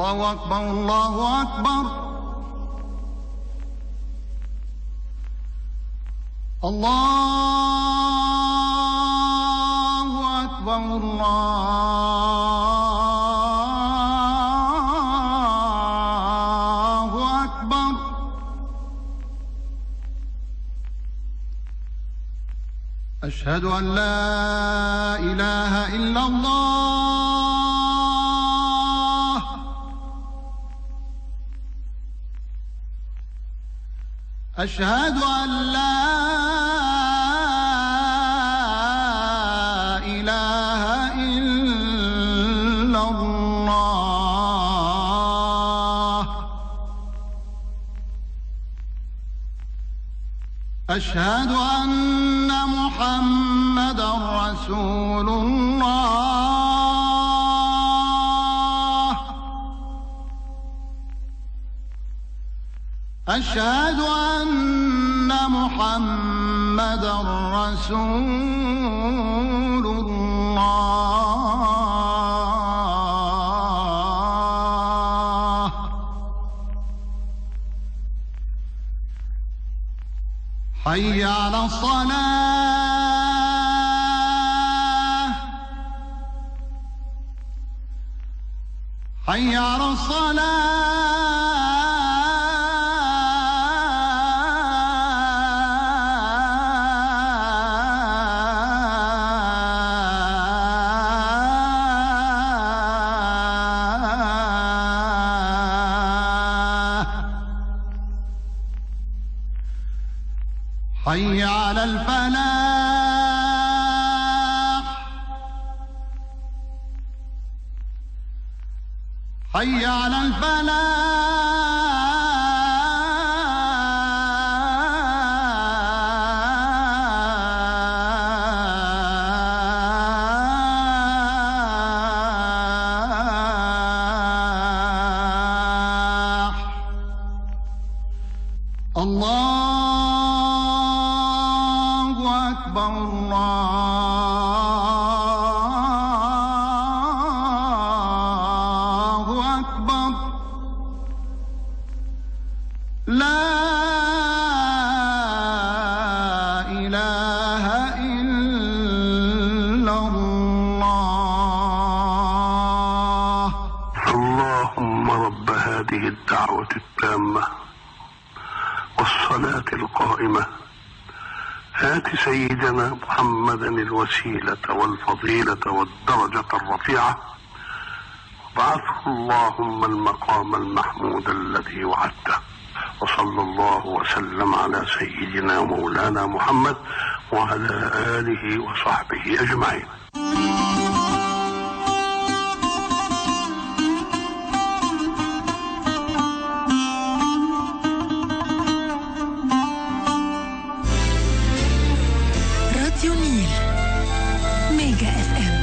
الله أكبر الله أكبر الله أكبر الله أكبر أشهد أن لا إله إلا الله أشهد أن لا إله إلا الله أشهد أن محمدًا رسول الله أشهد أن محمدًا رسول الله حي على الصلاة حي على حي على الفلاح حي على الفلاح الله أكبر الله أكبر لا إله إلا الله اللهم رب هذه الدعوة التامة والصلاة القائمة آت سيدنا محمدا الوسيلة والفضيلة والدرجة الرفيعة وابعثه اللهم المقام المحمود الذي وعدته وصلى الله وسلم على سيدنا مولانا محمد وعلى آله وصحبه أجمعين. راديو نيل ميجا اف ام.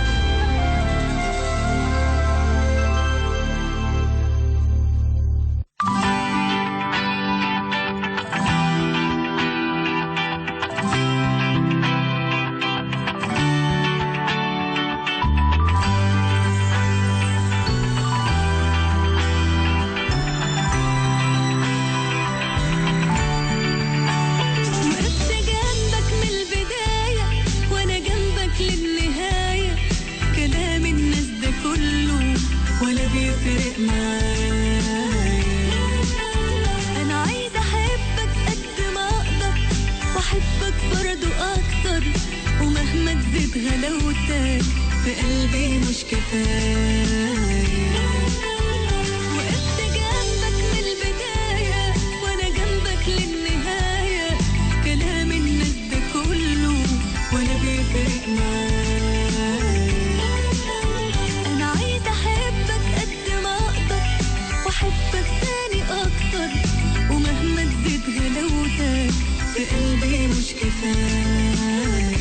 غلاوتك في قلبي مش كفاية وقفت جنبك من البداية وانا جنبك للنهاية كلام الناس ده كله ولا بيفرق معايا انا عايزة احبك قد ما اقدر واحبك تاني اكتر ومهما تزيد غلاوتك في قلبي مش كفاية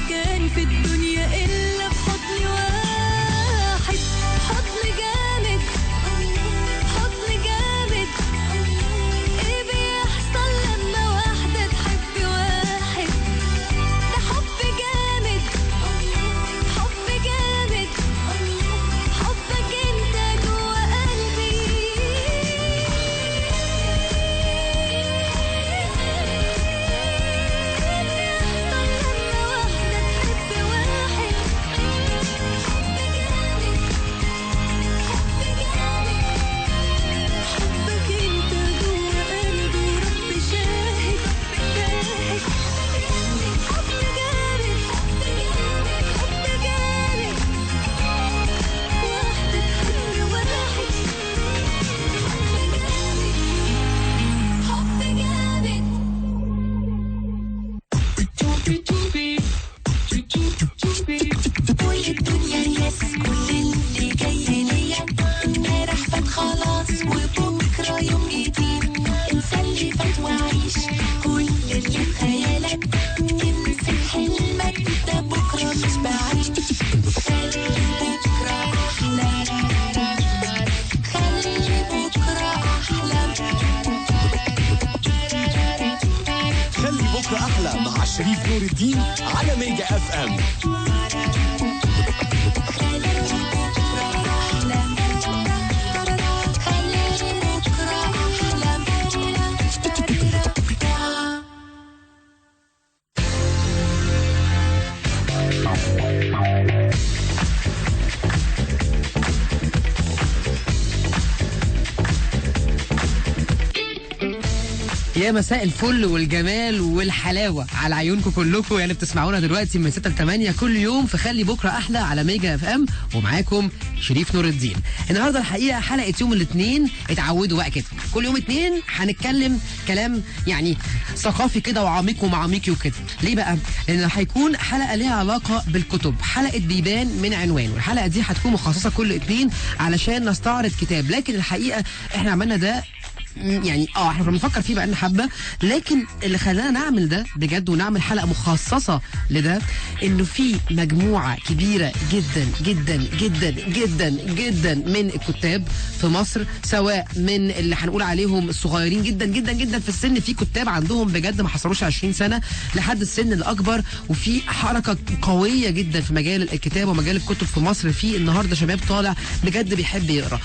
مكان في الدنيا إلا في حضن واحد. حضن جامد، حضن جامد. إيه بيحصل لما واحدة تحب واحد؟ ده حب جامد، حب جامد. حبك انت جوا قلبي. كل الدنيا يس، كل اللي جاي ليا امبارح فات خلاص وبكره يوم جديد. انسى اللي فات وعيش كل اللي في خيالك. انسى حلمك ده بكره مش بعيد. خلي بكره احلى، خلي بكره احلى. خلي بكرة أحلى مع شريف نور الدين على ميجا اف ام. يا مساء الفل والجمال والحلاوه على عيونكم كلكم يعني بتسمعونا دلوقتي من 6 ل 8 كل يوم في خلي بكره احلى على ميجا اف ام، ومعاكم شريف نور الدين. النهارده الحقيقه حلقه يوم الاثنين، اتعودوا بقى كده كل يوم اثنين هنتكلم كلام يعني ثقافي كده وعميق ومعميقي وكده. ليه بقى؟ لان هيكون حلقه ليها علاقه بالكتب، حلقه بيبان من عنوان، والحلقه دي هتكون مخصصه كل اثنين علشان نستعرض كتاب. لكن الحقيقه احنا عملنا ده يعني احنا كنا بنفكر فيه بقالنا حبه، لكن اللي خلانا نعمل ده بجد ونعمل حلقه مخصصه لده انه في مجموعه كبيره جدا جدا جدا جدا جدا من الكتاب في مصر، سواء من اللي هنقول عليهم الصغيرين جدا جدا جدا في السن، في كتاب عندهم بجد ما حصلوش 20 سنه لحد السن الاكبر، وفي حركه قويه جدا في مجال الكتاب ومجال الكتب في مصر. في النهارده شباب طالع بجد بيحب يقرا،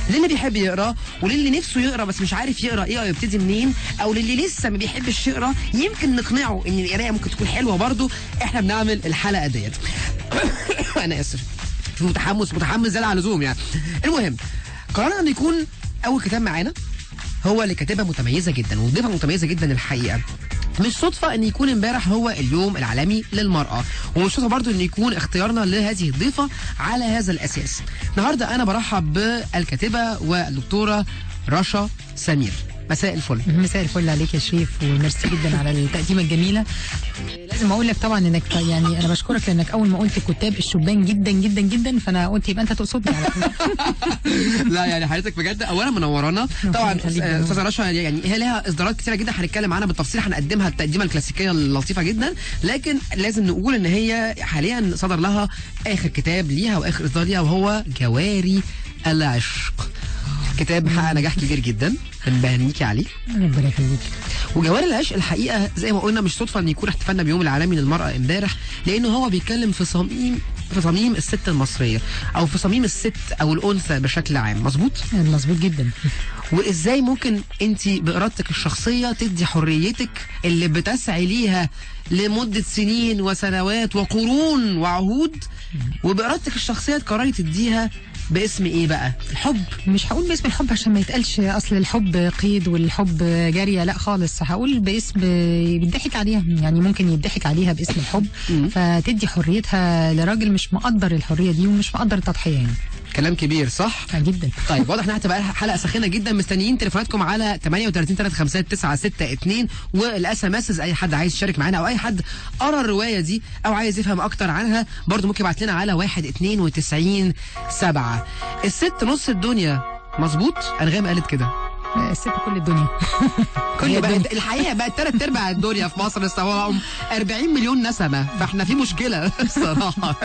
للي بيحب يقرا وللي نفسه يقرا بس مش عارف يقرا ايه او يبتدي منين، او للي لسه ما بيحبش يقرا يمكن نقنعه ان القرايه ممكن تكون حلوه برضه. احنا بنعمل الحلقه ديت انا اسف متحمس زياده عن اللزوم يعني. المهم قررنا ان يكون اول كتاب معانا هو لكاتبه متميزه جدا وضيفه متميزه جدا. الحقيقه مش صدفه ان يكون امبارح هو اليوم العالمي للمراه، ومش صدفه برضو ان يكون اختيارنا لهذه الضيفه على هذا الاساس. النهارده انا برحب بالكاتبه والدكتوره رشا سمير. مساء الفل. مساء الفل عليك يا شريف، وميرسي جدا على التقديمه الجميله. لازم اقول لك طبعا انك يعني انا بشكرك لانك اول ما قلت كتاب الشبان جدا جدا جدا فانا قلت يبقى انت تقصدني على طول. لا يعني حضرتك بجد اولا منورانا طبعا. استاذه رشا يعني هي لها اصدارات كثيره جدا هنتكلم عنها بالتفصيل، هنقدمها التقديمه الكلاسيكيه اللطيفه جدا، لكن لازم نقول ان هي حاليا صدر لها اخر كتاب ليها واخر اصدار ليها وهو جواري العشق. كتاب حقق نجاح كبير جدا، بنبهنيكي عليه. ربنا يخليك. وجواري العشق الحقيقه زي ما قلنا مش صدفه ان يكون احتفالنا بيوم العالمي للمراه امبارح، لانه هو بيتكلم في صميم الست المصريه، او في صميم الست او الانثى بشكل عام. مظبوط؟ مظبوط جدا. وازاي ممكن انت بارادتك الشخصيه تدي حريتك اللي بتسعي ليها لمده سنين وسنوات وقرون وعهود، وبارادتك الشخصيه تقرري تديها باسم ايه بقى؟ الحب. مش هقول باسم الحب عشان ما يتقالش اصل الحب قيد والحب جاريه، لا خالص. هقول باسم بيضحك عليها، يعني ممكن يضحك عليها باسم الحب، فتدي حريتها لراجل مش مقدر الحريه دي ومش مقدر التضحيه يعني. كلام كبير صح؟ جدا. طيب واضح انها هتبقى حلقه ساخنه جدا. مستنيين تليفوناتكم على 38 356 962 والاس ام اس. اي حد عايز يشارك معانا او اي حد قرا الروايه دي او عايز يفهم اكتر عنها برضو ممكن يبعت لنا على 192 7. الست نص الدنيا. مظبوط؟ انغام قالت كده. الست كل الدنيا. كل بقت الحقيقه بقت 3/4 الدنيا في مصر سواء 40 مليون نسمه، فاحنا في مشكله الصراحه.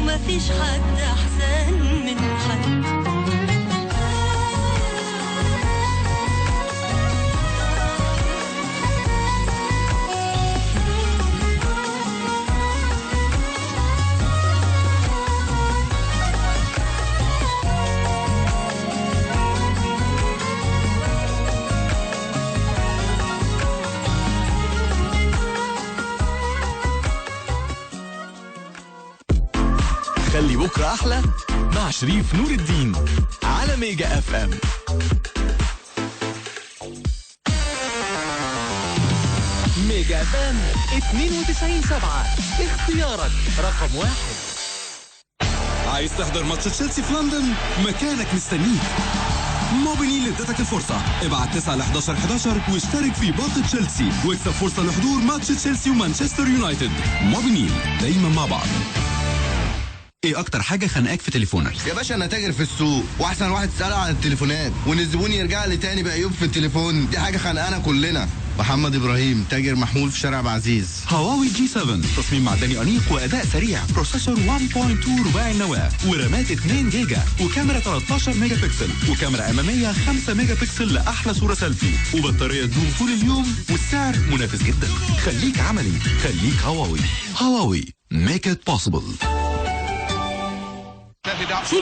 مفيش حد أحسن من حد. خلي بكرة أحلى مع شريف نور الدين على ميجا اف ام. ميجا اف ام 92.7 اختيارك رقم 1. عايز تحضر ماتش تشيلسي في لندن؟ مكانك مستنيك. موبينيل ادتك الفرصة. ابعت 9 ل 11 واشترك في باقة تشيلسي واكسب فرصة لحضور ماتش تشيلسي ومانشستر يونايتد. موبينيل دايما مع بعض. ايه اكتر حاجه خانقاك في تليفونك؟ يا باشا انا تاجر في السوق واحسن واحد سأل عن التليفونات وان الزبون يرجع لي تاني بعيوب في التليفون، دي حاجه خانقانا كلنا. محمد ابراهيم، تاجر محمول في شارع بعزيز. هواوي جي 7 تصميم معدني انيق واداء سريع، بروسيسور 1.2 رباعي النواه ورامات 2 جيجا وكاميرا 13 ميجا بكسل وكاميرا اماميه 5 ميجا بكسل لاحلى صوره سيلفي وبطاريه تدوم طول اليوم والسعر منافس جدا. خليك عملي، خليك هواوي. هواوي make it possible.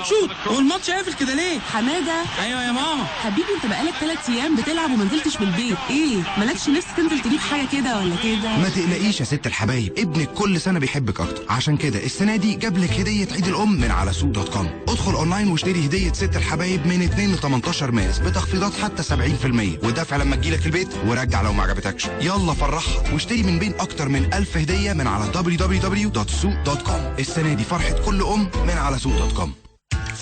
شوت هو الماتش قافل كده ليه؟ حماده. ايوه يا ماما. حبيبي انت بقالك 3 ايام بتلعب وما نزلتش من البيت، ايه مالكش نفس تنزل تجيب حاجه كده ولا كده؟ ما تقلقيش يا ست الحبايب، ابنك كل سنه بيحبك اكتر، عشان كده السنه دي جاب لك هديه عيد الام من على سوق دوت كوم. ادخل اونلاين واشتري هديه ست الحبايب من 2 ل 18 مارس بتخفيضات حتى 70% ودفع لما تجيلك البيت ورجع لو ما عجبتكش. يلا فرحها واشتري من بين اكتر من 1000 هديه من على www.souk.com. السنه دي فرحه كل ام من على سوق دوت كوم.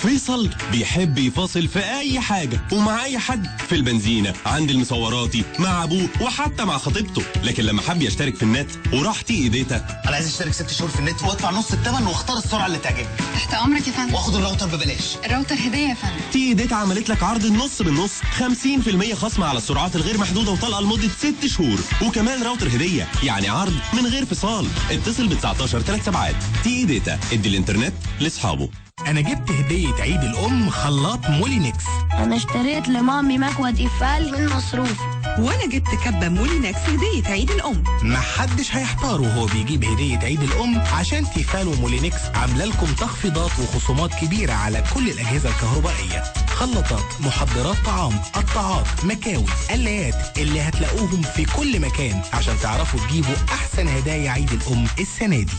فيصل بيحب يفاصل في اي حاجة ومع اي حد، في البنزينة، عند المصوراتي، مع ابوه وحتى مع خطيبته. لكن لما حب يشترك في النت وراح تي داتا، انا عايز اشترك 6 شهور في النت وادفع نص الثمن واختار السرعة اللي تعجبني. تحت امرك يا فندم. واخد الراوتر ببلاش. الراوتر هدية يا فندم. تي داتا عملت لك عرض النص بالنص، 50% خصم على السرعات الغير محدودة وطلقة لمدة 6 شهور، وكمان راوتر هدية، يعني عرض من غير فصال. اتصل ب 19 3 سبعات. تي داتا، ادي الانترنت لاصحابه. انا جبت هدية عيد الام خلاط مولينكس. انا اشتريت لمامي مكوى تقفال من مصروف. وانا جبت كبة مولينكس هدية عيد الام. محدش هيحتار وهو بيجيب هدية عيد الام، عشان تيفال ومولينكس عامله لكم تخفيضات وخصومات كبيرة على كل الاجهزة الكهربائية، خلاطات، محضرات طعام، قطاعات، مكاوي، قلايات، اللي هتلاقوهم في كل مكان عشان تعرفوا تجيبوا احسن هدايا عيد الام السنة دي.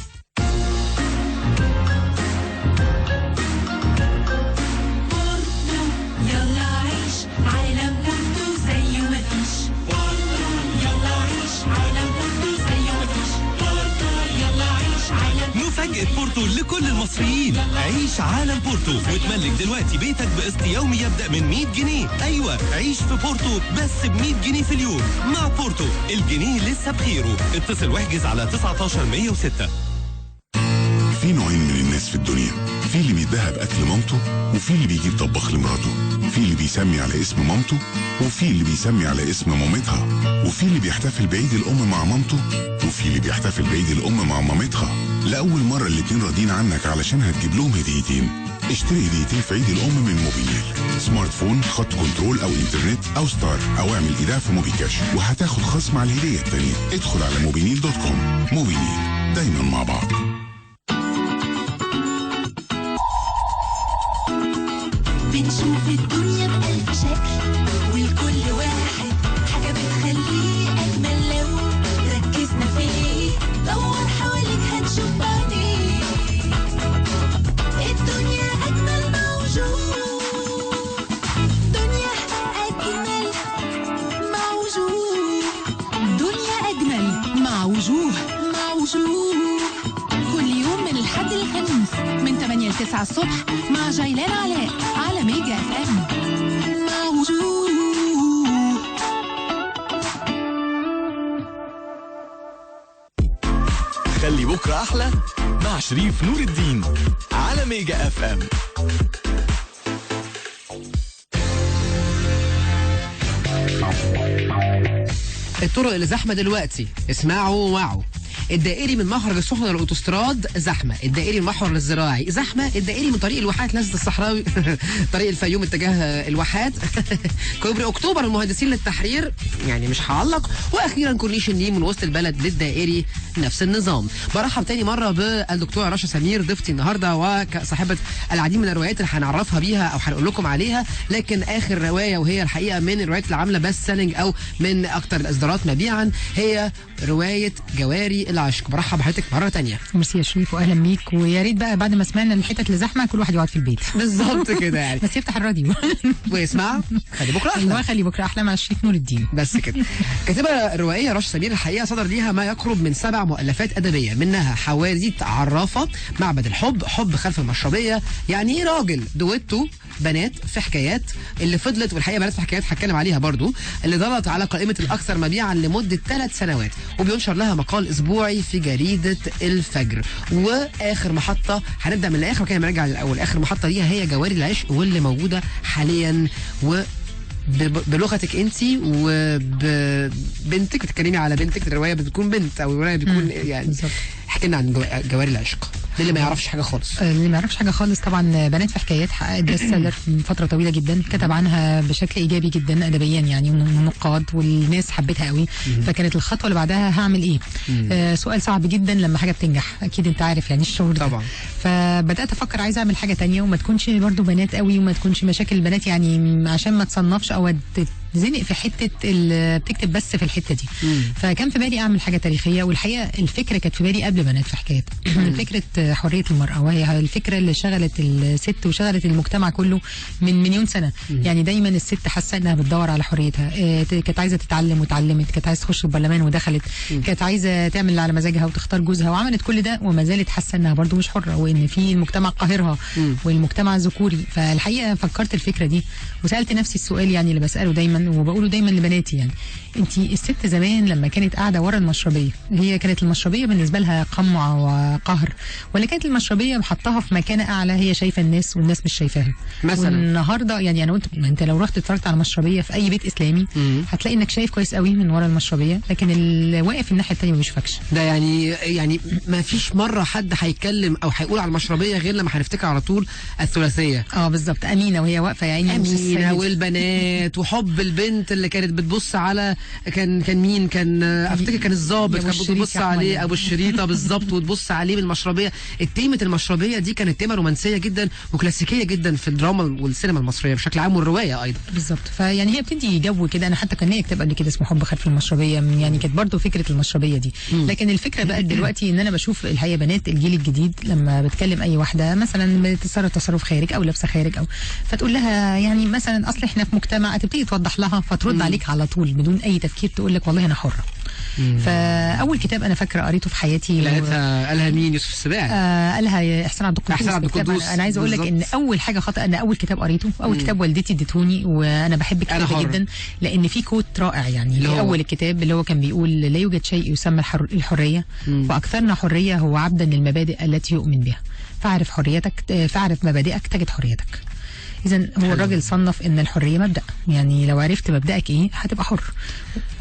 مفاجأة بورتو لكل المصريين. عيش عالم بورتو وتملك دلوقتي بيتك بقسط يومي يبدأ من 100 جنيه. أيوة، عيش في بورتو بس ب 100 جنيه في اليوم. مع بورتو الجنيه لسه بخيره. اتصل واحجز على 19 106. في نوعين من الناس في الدنيا، في اللي بيديها بأكل مامته وفي اللي بيجيب طباخ لمراته، في اللي بيسمي على اسم مامته وفي اللي بيسمي على اسم مامتها، وفي اللي بيحتفل بعيد الأم مع مامته وفي اللي بيحتفل بعيد الأم مع مامتها. لأول مرة الاتنين راضين عنك علشان هتجيب لهم هديتين. اشتري هديتين في عيد الأم من موبينيل، سمارت فون، خط كنترول أو إنترنت أو ستار، أو اعمل إيداع في موبي كاش وهتاخد خصم على الهدية التانية. ادخل على mobineil.com. موبينيل، دايما مع بعض. بنشوف الدنيا بألف شكل ولكل واحد حاجة بتخليه أجمل. لو ركزنا فيه دور حواليك هتشوف بعدين الدنيا أجمل موجود. دنيا أجمل موجود. دنيا أجمل مع وجوه. كل يوم من الحد للخميس من 8 ل 9 الصبح مع جيلان علاء على ميجا اف ام. خلي بكرة أحلى مع شريف نور الدين على ميجا اف ام. الطرق اللي زحمه دلوقتي اسمعوا ووعوا. الدائري من محور السخنة للأوتوستراد زحمة، الدائري من محور الزراعي زحمة، الدائري من طريق الواحات نزلة الصحراوي طريق الفيوم اتجاه الواحات كوبري أكتوبر المهندسين للتحرير، يعني مش هعلق، وأخيرا كورنيش النيل من وسط البلد للدائري نفس النظام. برحب تاني مرة بالدكتورة رشا سمير ضيفتي النهاردة وصاحبة العديد من الروايات اللي هنعرفها بيها أو هنقول لكم عليها، لكن آخر رواية وهي الحقيقة من الروايات اللي عاملة بس سيلينج أو من أكتر الإصدارات مبيعا هي رواية جواري العشق. برحب بحضرتك مرة تانية. ميرسي يا شريف واهلا بيك، ويا ريت بقى بعد ما سمعنا الحتت اللي زحمه كل واحد يقعد في البيت. بالظبط كده يعني. بس يفتح الراديو ويسمع خلي بكره احلى. ايوه خلي بكره احلى مع شريف نور الدين. بس كده. كاتبه الروائيه رشا سمير الحقيقه صدر ليها ما يقرب من 7 مؤلفات ادبيه، منها حواديت عرافه، معبد الحب، حب خلف المشربيه، يعني ايه راجل، دويتو، بنات في حكايات، اللي فضلت، والحقيقه بنات في حكايات هتكلم عليها برضو، اللي ظلت على قائمه الاكثر مبيعا لمده 3 سنوات، وبينشر لها مقال اسبوعي الأسبوعي في جريدة الفجر. وآخر محطة هنبدأ من الآخر وكده نرجع للأول. آخر محطة ليها هي جواري العشق، واللي موجودة حاليا بلغتك انت وبنتك. بتتكلمي على بنتك، الروايه بتكون بنت او الروايه بتكون يعني. احكي لنا عن جواري العشق اللي ما يعرفش حاجه خالص. اللي ما يعرفش حاجه خالص طبعا بنات في حكايات حققت بيست سيلر من فتره طويله جدا، كتب عنها بشكل ايجابي جدا ادبيا يعني والنقاد والناس حبتها قوي. فكانت الخطوه اللي بعدها هعمل ايه؟ سؤال صعب جدا لما حاجه بتنجح، اكيد انت عارف يعني الشعور ده. طبعا. فبدات افكر عايزه اعمل حاجه تانية وما تكونش برضو بنات قوي وما تكونش مشاكل البنات، يعني عشان ما تصنفش او زنق في حته اللي بتكتب بس في الحته دي. فكان في بالي اعمل حاجه تاريخيه، والحقيقه الفكره كانت في بالي قبل بنات في حكايات. فكره حريه المراه، وهي الفكره اللي شغلت الست وشغلت المجتمع كله من مليون سنه. يعني دايما الست حاسه انها بتدور على حريتها، كانت عايزه تتعلم وتعلمت، كانت عايزه تخش البرلمان ودخلت، كانت عايزه تعمل اللي على مزاجها وتختار جوزها وعملت كل ده، وما زالت حاسه انها برضو مش حره، وان في المجتمع قاهرها والمجتمع ذكوري. فالحقيقه فكرت الفكره دي وسالت نفسي السؤال يعني اللي بساله دايما وبقوله دايما لبناتي، يعني انتي الست زمان لما كانت قاعده ورا المشربيه، هي كانت المشربيه بالنسبه لها قمع وقهر، ولا كانت المشربيه محطها في مكانه اعلى هي شايفه الناس والناس مش شايفاها مثلا؟ والنهارده يعني انا قلت ما انت لو رحت اتفرجت على مشربيه في اي بيت اسلامي هتلاقي انك شايف كويس قوي من ورا المشربيه، لكن اللي واقف الناحيه الثانيه ما بيشوفكش. ده يعني ما فيش مره حد هيتكلم او هيقول على المشربيه غير لما هنفتكر على طول الثلاثيه. بالظبط، امينه وهي واقفه يا عيني، امينه والبنات وحب البنت اللي كانت بتبص على كان مين كان افتكر كان الضابط كان بتبص عليه ابو الشريطه بالظبط وتبص عليه بالمشربيه. التيمه المشربيه دي كانت تيمه رومانسيه جدا وكلاسيكيه جدا في الدراما والسينما المصريه بشكل عام والروايه ايضا. بالظبط، فيعني هي بتدي جو كده. انا حتى كان ليا كتاب قبل كده اسمه حب خلف المشربيه، يعني كانت برضو فكره المشربيه دي. لكن الفكره بقى دلوقتي ان انا بشوف الحقيقه بنات الجيل الجديد لما بتكلم اي واحده مثلا بتتصرف تصرف خارج او لابسه خارج او فتقول لها يعني مثلا اصل احنا في مجتمع، تبتدي توضح لها فترد عليك على طول بدون اي تفكير تقول لك والله انا حره. فاول كتاب انا فاكره قريته في حياتي قالها مين؟ يوسف السباعي؟ قالها احسان عبد القدوس. انا عايزه اقول لك ان اول حاجه خطأ، انا اول كتاب قريته اول كتاب والدتي اديتهوني، وانا بحب الكتاب ده جدا لان في كوت رائع يعني في اول الكتاب اللي هو كان بيقول لا يوجد شيء يسمى الحريه، واكثرنا حريه هو عبدا للمبادئ التي يؤمن بها، فاعرف حريتك، فاعرف مبادئك تجد حريتك. إذا هو الراجل صنف ان الحريه مبدأ، يعني لو عرفت مبدأك ايه هتبقى حر.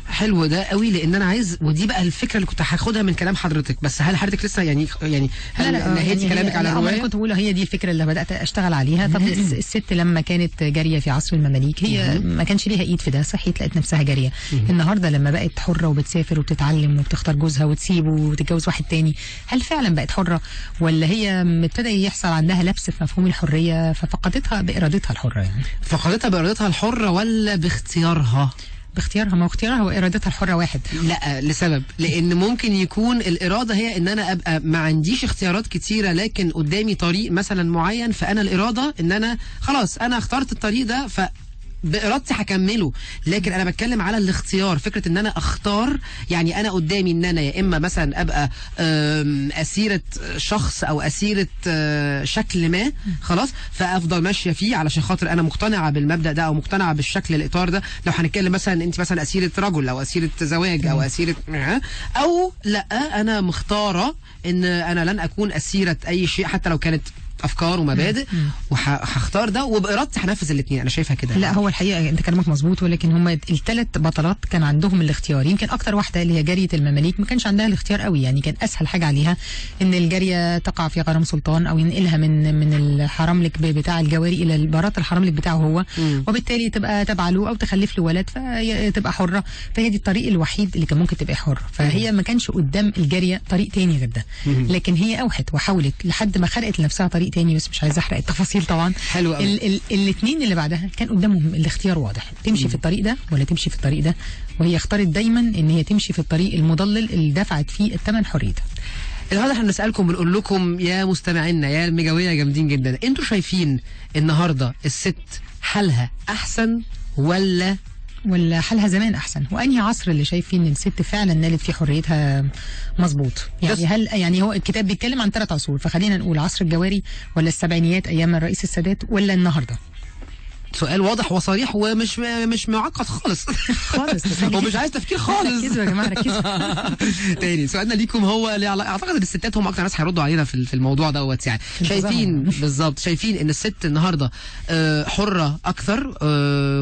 حلو ده قوي، لان انا عايز، ودي بقى الفكره اللي كنت هاخدها من كلام حضرتك، بس هل حضرتك لسه يعني هل نهيتي كلامك على الروايه؟ انا كنت بقول هي دي الفكره اللي بدات اشتغل عليها. طب الست لما كانت جاريه في عصر المماليك هي ما كانش ليها ايد في ده، صحيت لقت نفسها جاريه. النهارده لما بقت حره وبتسافر وبتتعلم وبتختار جوزها وتسيبه وتتجوز واحد تاني، هل فعلا بقت حره ولا هي ابتدى يحصل عندها لبس في مفهوم الحريه ففقدتها بارادتها الحره؟ يعني فقدتها بارادتها الحره ولا باختيارها؟ باختيارها. ما هو اختيارها وارادتها الحره واحد. لا، لسبب، لان ممكن يكون الاراده هي ان انا ابقى ما عنديش اختيارات كتيره لكن قدامي طريق مثلا معين، فانا الاراده ان انا خلاص انا اخترت الطريق ده بإرادتي هكمله. لكن انا بتكلم على الاختيار، فكره ان انا اختار، يعني انا قدامي ان انا يا اما مثلا ابقى اسيره شخص او اسيره شكل ما، خلاص فافضل ماشيه فيه علشان خاطر انا مقتنعه بالمبدا ده او مقتنعه بالشكل الاطار ده. لو هنتكلم مثلا انت مثلا اسيره رجل او اسيره زواج او اسيره، او لا انا مختاره ان انا لن اكون اسيره اي شيء حتى لو كانت افكار ومبادئ، وهختار ده وبارادتي هنفذ الاثنين. انا شايفها كده. لا، هو الحقيقه انت كلامك مظبوط، ولكن هم الثلاث بطلات كان عندهم الاختيار. يمكن اكتر واحده اللي هي جاريه المماليك ما كانش عندها الاختيار قوي، يعني كان اسهل حاجه عليها ان الجاريه تقع في غرام سلطان او ينقلها من الحرملك بتاع الجواري الى البارات الحرملك بتاعه هو، وبالتالي تبقى تابعه له او تخلف له ولد فتبقى حره. فهي دي الطريق الوحيد اللي كان ممكن تبقى حره، فهي ما كانش قدام الجاريه طريق تاني غير ده. لكن هي اوحت وحاولت لحد ما خلقت لنفسها طريق تاني، بس مش عايزه احرق التفاصيل طبعا. حلو قوي. الاثنين اللي بعدها كان قدامهم الاختيار واضح، تمشي في الطريق ده ولا تمشي في الطريق ده، وهي اختارت دايما ان هي تمشي في الطريق المضلل اللي دفعت فيه الثمن حريتها. النهارده احنا بنسالكم بنقول لكم يا مستمعينا يا المجاويه جامدين جدا، انتوا شايفين النهارده الست حالها احسن ولا حالها زمان احسن؟ وانهي عصر اللي شايف فيه ان الست فعلا نالت فيه حريتها مظبوط؟ يعني هل يعني هو الكتاب بيتكلم عن 3 عصور، فخلينا نقول عصر الجواري ولا السبعينيات ايام الرئيس السادات ولا النهارده؟ سؤال واضح وصريح ومش مش معقد خالص خالص ومش عايز تفكير خالص. ركزوا يا جماعه ركزوا. تاني سؤالنا ليكم هو اعتقد ان الستات هم اكتر ناس هيردوا علينا في الموضوع دوت يعني. شايفين بالظبط، شايفين ان الست النهارده حره اكثر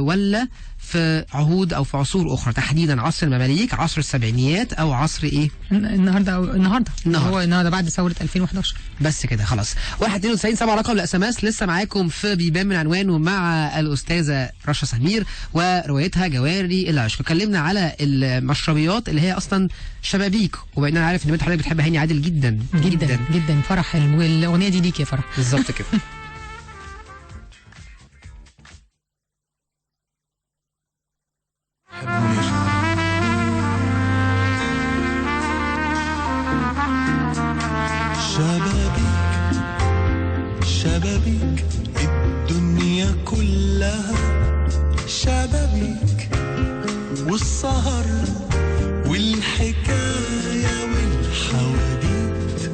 ولا في عهود او في عصور اخرى، تحديدا عصر المماليك، عصر السبعينيات، او عصر ايه؟ النهارده بعد ثوره 2011. بس كده خلاص. 192 7 رقم الاس ام اس. لسه معاكم في بيبان من عنوانه مع الاستاذه رشا سمير وروايتها جواري العشق. اتكلمنا على المشربيات اللي هي اصلا شبابيك، وبقينا عارف ان بنت حضرتك بتحب هاني عادل جدا جدا جدا. فرح والاغنيه دي ليك يا فرح. بالظبط كده. شبابيك الدنيا كلها شبابيك، والسهر والحكاية والحواديت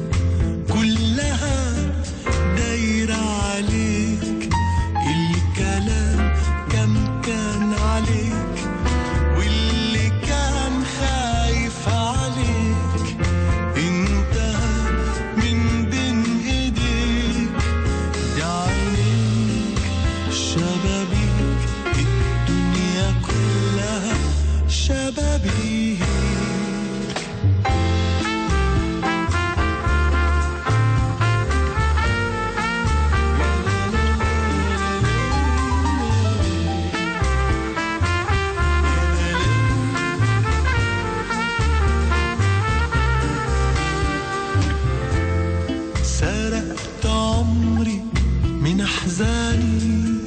كلها دايرة عليك. الكلام كم كان عليك، واللي كان خايف عليك انتهى من بين ايديك. يا عينيك شبابيك الدنيا كلها شبابيك. سرقت عمري من أحزاني،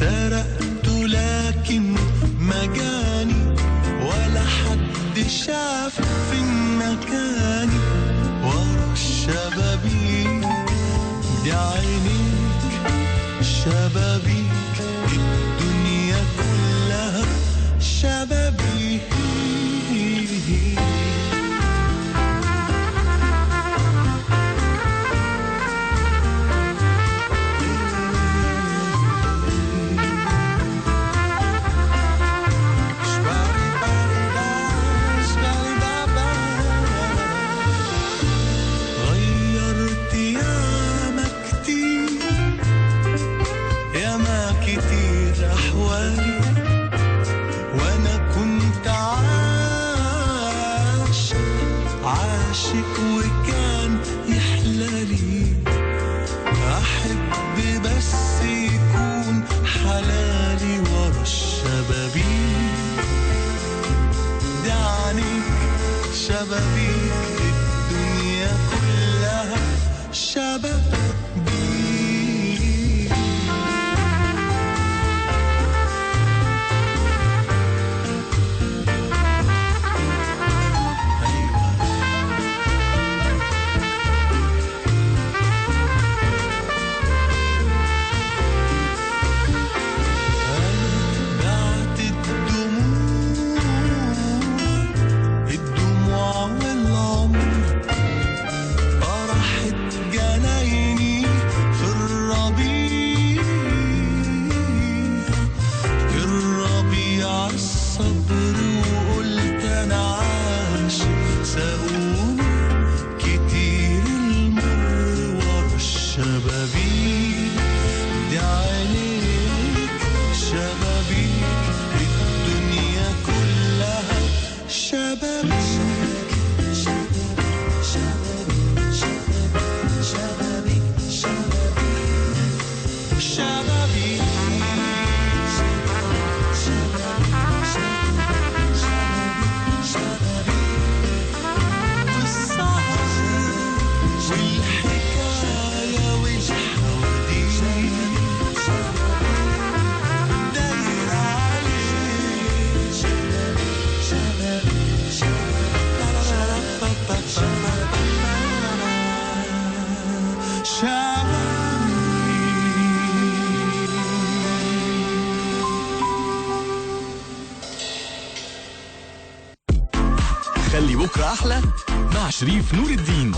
سرقت لكن ما جاني، ولا حد شاف في مكاني ورا الشبابيك. دي عينيك شبابيك الدنيا كلها شبابيك. غيرت ياما كتير ياما كتير أحوالي، وأنا كنت عاشق وكان يحلالي أحب بس يكون حلالي ورا الشبابيك. دي عينيك شبابيك الدنيا كلها شبابيك. الدموع والعمر فرحت جنايني في الربيع الصبر، وقلت انا عاشق ساقوني كتير المر ورا الشبابيك. دي عينيك شبابيك الدنيا كلها شبابيك. خلي بكرة أحلى مع شريف نور الدين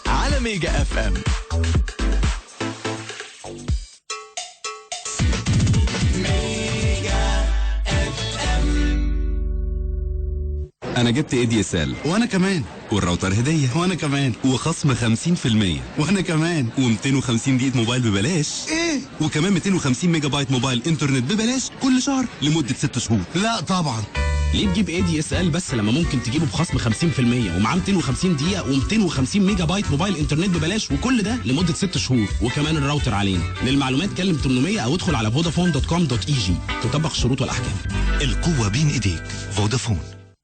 على ميجا اف ام. انا جبت ADSL. وانا كمان. والراوتر هدية. وانا كمان. وخصم 50%. وانا كمان. و250 دقيقة موبايل ببلاش. ايه؟ وكمان 250 ميجا بايت موبايل انترنت ببلاش كل شهر لمدة 6 شهور. لا طبعا. ليه تجيب ADSL بس لما ممكن تجيبه بخصم 50% ومعاه 250 دقيقة و250 ميجا بايت موبايل انترنت ببلاش وكل ده لمدة 6 شهور وكمان الراوتر علينا. للمعلومات كلم 800 او ادخل على vodafone.com.eg. تطبق الشروط والاحكام. القوة بين ايديك. فودافون.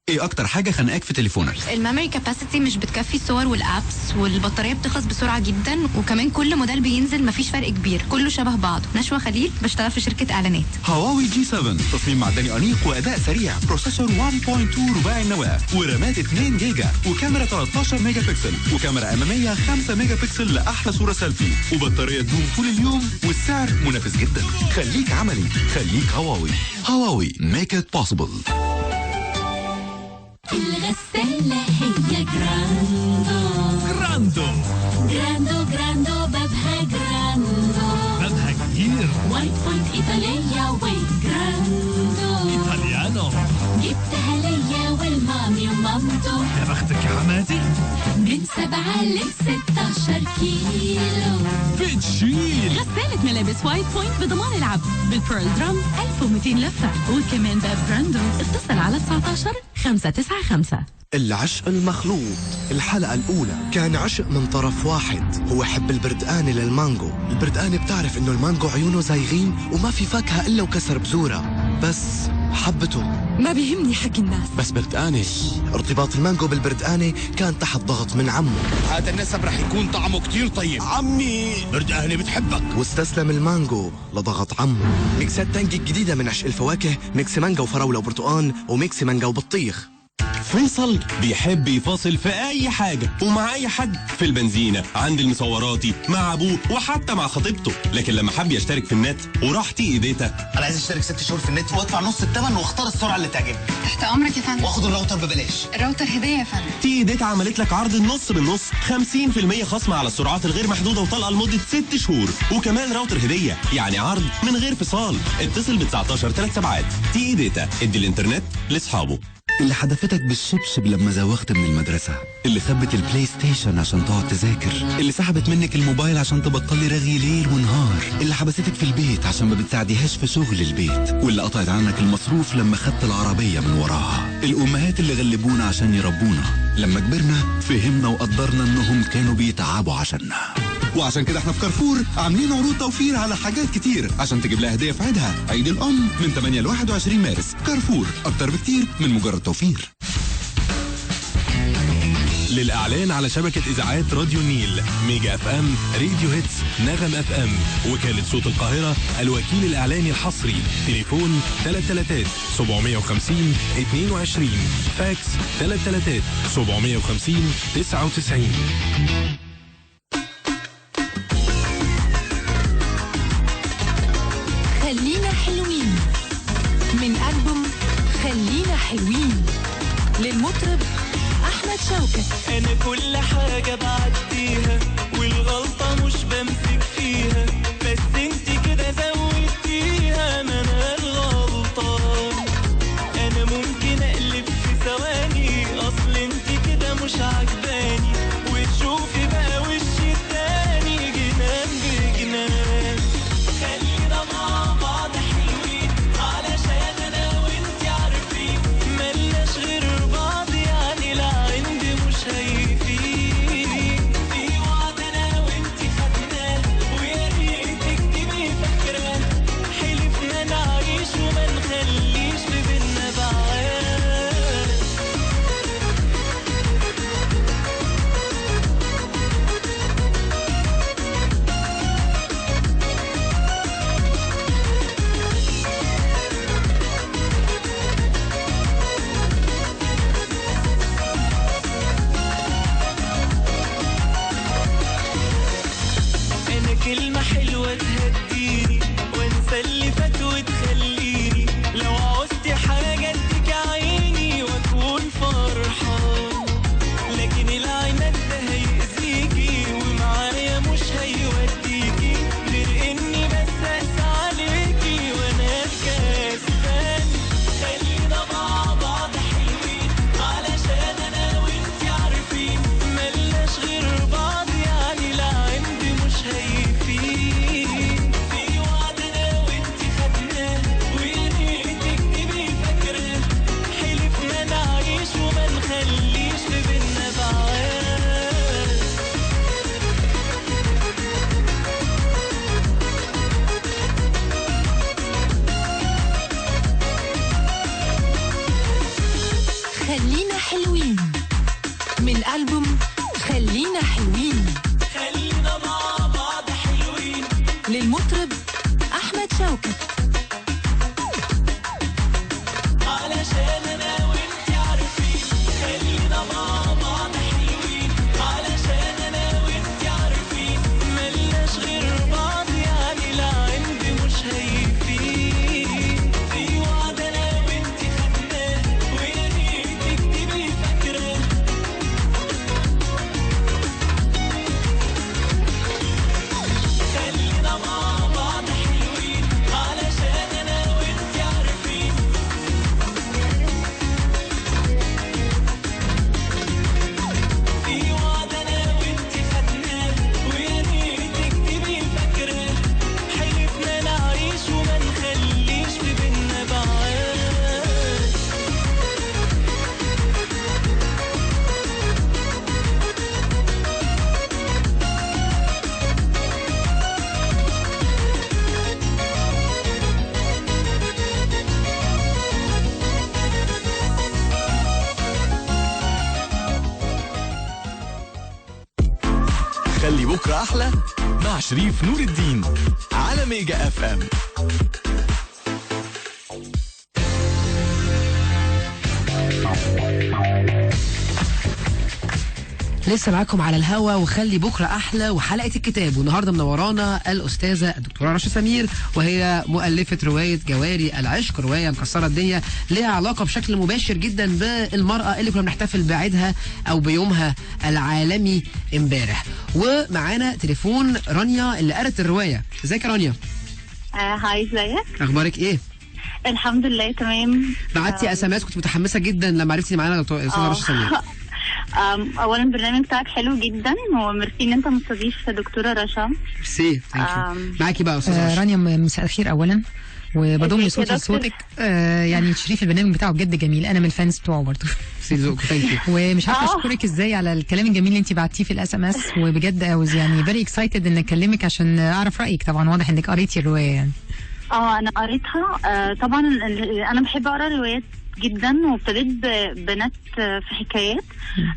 ايه اكتر حاجة خانقاك في تليفونك؟ الميموري كاباسيتي مش بتكفي الصور والابس، والبطاريه بتخلص بسرعه جدا، وكمان كل موديل بينزل مفيش فرق كبير، كله شبه بعضه. نشوى خليل، بشتغل في شركه اعلانات. هواوي G7 تصميم معدني انيق واداء سريع، بروسيسور 1.2 رباعي النواه ورامات 2 جيجا وكاميرا 13 ميجا بكسل وكاميرا اماميه 5 ميجا بكسل لاحلى صوره سيلفي وبطاريه تدوم طول اليوم والسعر منافس جدا. خليك عملي، خليك هواوي. هواوي make it possible. الغسالة هي جراندو جراندو بابها جراندو بابها كبير. وايت بوينت إيطالية وجراندو إيطاليانو. جبتها ليا والمامي ومامتو. يا بختك يا حماتي. من 7 ل 16 كيلو بتشيل. غسالة ملابس وايت بوينت بضمان العبد بالبيرل درام 1200 لفة وكمان باب براندو. اتصل على 19 595. العشق المخلوط الحلقة الأولى كان عشق من طرف واحد، هو حب البردقاني للمانجو. البردقاني بتعرف إنه المانجو عيونه زايغين وما في فاكهة إلا وكسر بزورة، بس حبته. ما بيهمني حكي الناس، بس بردقاني. ارتباط المانجو بالبردقاني كان تحت ضغط من عمه. هذا النسب رح يكون طعمه كتير طيب. عمي بردقاني بتحبك. واستسلم المانجو لضغط عمه. ميكسات تانجي الجديدة من عشق الفواكه، ميكس مانجا وفراولة وبرتقان وميكس مانجا وبطيخ. فيصل بيحب يفاصل في اي حاجة ومع اي حد، في البنزينة، عند المصوراتي، مع ابوه وحتى مع خطيبته. لكن لما حب يشترك في النت وراح تي داتا، انا عايز اشترك 6 شهور في النت وادفع نص الثمن واختار السرعه اللي تعجبني. تحت امرك يا فندم. واخد الراوتر ببلاش. الراوتر هديه يا فندم. تي داتا عملت لك عرض النص بالنص، 50% خصم على السرعات الغير محدودة وطلقة لمدة 6 شهور وكمان راوتر هدية، يعني عرض من غير فصال. اتصل ب 19 3 سبعات. تي داتا، ادي الانترنت لاصحابه. اللي حدفتك بالشبشب لما زوغت من المدرسة، اللي خبت البلاي ستيشن عشان تقعد تذاكر، اللي سحبت منك الموبايل عشان تبطلي رغي ليل ونهار، اللي حبستك في البيت عشان ما بتساعديهاش في شغل البيت، واللي قطعت عنك المصروف لما خدت العربية من وراها. الأمهات اللي غلبونا عشان يربونا، لما كبرنا فهمنا وقدرنا انهم كانوا بيتعبوا عشاننا. وعشان كده احنا في كارفور عاملين عروض توفير على حاجات كتير عشان تجيب لها هديه في عيدها، عيد الام من 8 ل 21 مارس. كارفور، اكتر بكتير من مجرد توفير. للإعلان على شبكة إذاعات راديو النيل، ميجا اف ام، راديو هيتس، نغم اف ام، وكالة صوت القاهرة، الوكيل الإعلاني الحصري، تليفون 333 750 22، فاكس 333 750 99. خلينا حلوين من ألبوم خلينا حلوين للمطرب أحمد شوكت. أنا كل حاجة بعديها والغلطة مش بمسك فيها، بس انت كده زودتيها ما أنا الغلطان. أنا ممكن أقلب في ثواني، أصل انت كده مش عجباني، وتشوفي بقى وشي التاني جنان بجنان. خلينا مع بعض حلوين علشان أنا وانت عارفين ملناش غير بعض، يعني لا عندي مش هيفيد. في وعد أنا وانت خدناه ويا شوكت. علشان انا وانت عارفين خلينا مع بعض حلوين، علشان انا وانت عارفين ملناش غير بعض، يعني العند مش هيفيد. في وعد انا وانت خدناه ويا ريتك تبقي فاكراه. خلينا مع بعض حلوين علشان انا وانت عارفين. في وعد انا وانت خدناه ويا ريتك تبقي فاكراه. حلفنا نعيش وما نخليش في بينا بعاد. خلي بكرة أحلى مع شريف نور الدين على ميجا اف ام. لسه معاكم على الهوا وخلي بكره احلى وحلقه الكتاب، والنهارده منورانا الاستاذه الدكتوره رشا سمير، وهي مؤلفه روايه جواري العشق، روايه مكسره الدنيا ليها علاقه بشكل مباشر جدا بالمراه اللي كنا بنحتفل بعيدها او بيومها العالمي امبارح. ومعانا تليفون رانيا اللي قرت الروايه. ازيك يا رانيا؟ هاي، ازيك؟ اخبارك ايه؟ الحمد لله تمام. بعتي اسماس، كنت متحمسه جدا لما عرفتي معانا الاستاذه رشا سمير. اولا البرنامج بتاعك حلو جدا، وميرسي ان انت مستضيف دكتوره رشا. ميرسي. معاكي بقى استاذه رانيا، مساء الخير اولا، وبضم صوتي لصوتك. يعني شريف البرنامج بتاعه بجد جميل، انا من الفانز بتوعه برضه. ومش عارفه اشكرك ازاي على الكلام الجميل اللي انت بعتيه في الاس ام اس، وبجد يعني فيري اكسايتد ان اكلمك عشان اعرف رايك. طبعا واضح انك قريتي الروايه يعني. انا قريتها. طبعا انا بحب اقرا روايات جدا، وابتديت ببنات في حكايات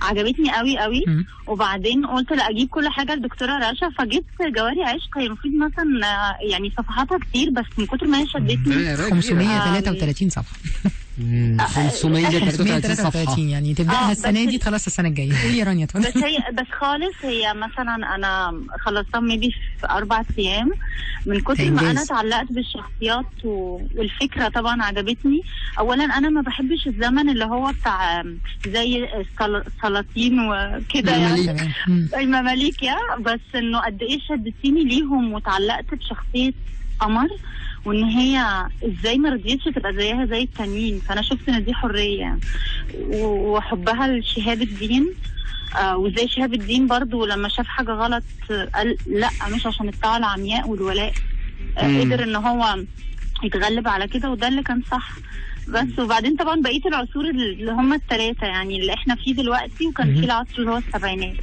عجبتني قوي قوي. وبعدين قلت لا اجيب كل حاجه لدكتوره رشا، فجبت جواري عشق. هي المفروض مثلا يعني صفحاتها كتير، بس من كتر ما هي شدتني 533 صفحه. 533 يعني تبداها السنه دي تخلص السنه الجايه. قولي يا رانيا. بس خالص هي مثلا انا خلصتها ميبي في 4 ايام، من كتر ما انا اتعلقت بالشخصيات والفكره طبعا عجبتني. اولا انا ما بحبش الزمن اللي هو بتاع زي السلاطين وكده يعني المماليك، بس انه قد ايه شدتيني ليهم وتعلقت بشخصيه قمر، وان هي ازاي ما رضيتش تبقى زيها زي التانيين. فانا شفت ان دي حريه، وحبها لشهاب الدين، وازاي شهاب الدين برضو لما شاف حاجه غلط قال لا، مش عشان الطاعه العمياء والولاء. قدر ان هو يتغلب على كده، وده اللي كان صح. بس وبعدين طبعا بقيه العصور اللي هم الثلاثه يعني اللي احنا فيه دلوقتي، وكان في العصر اللي هو السبعينات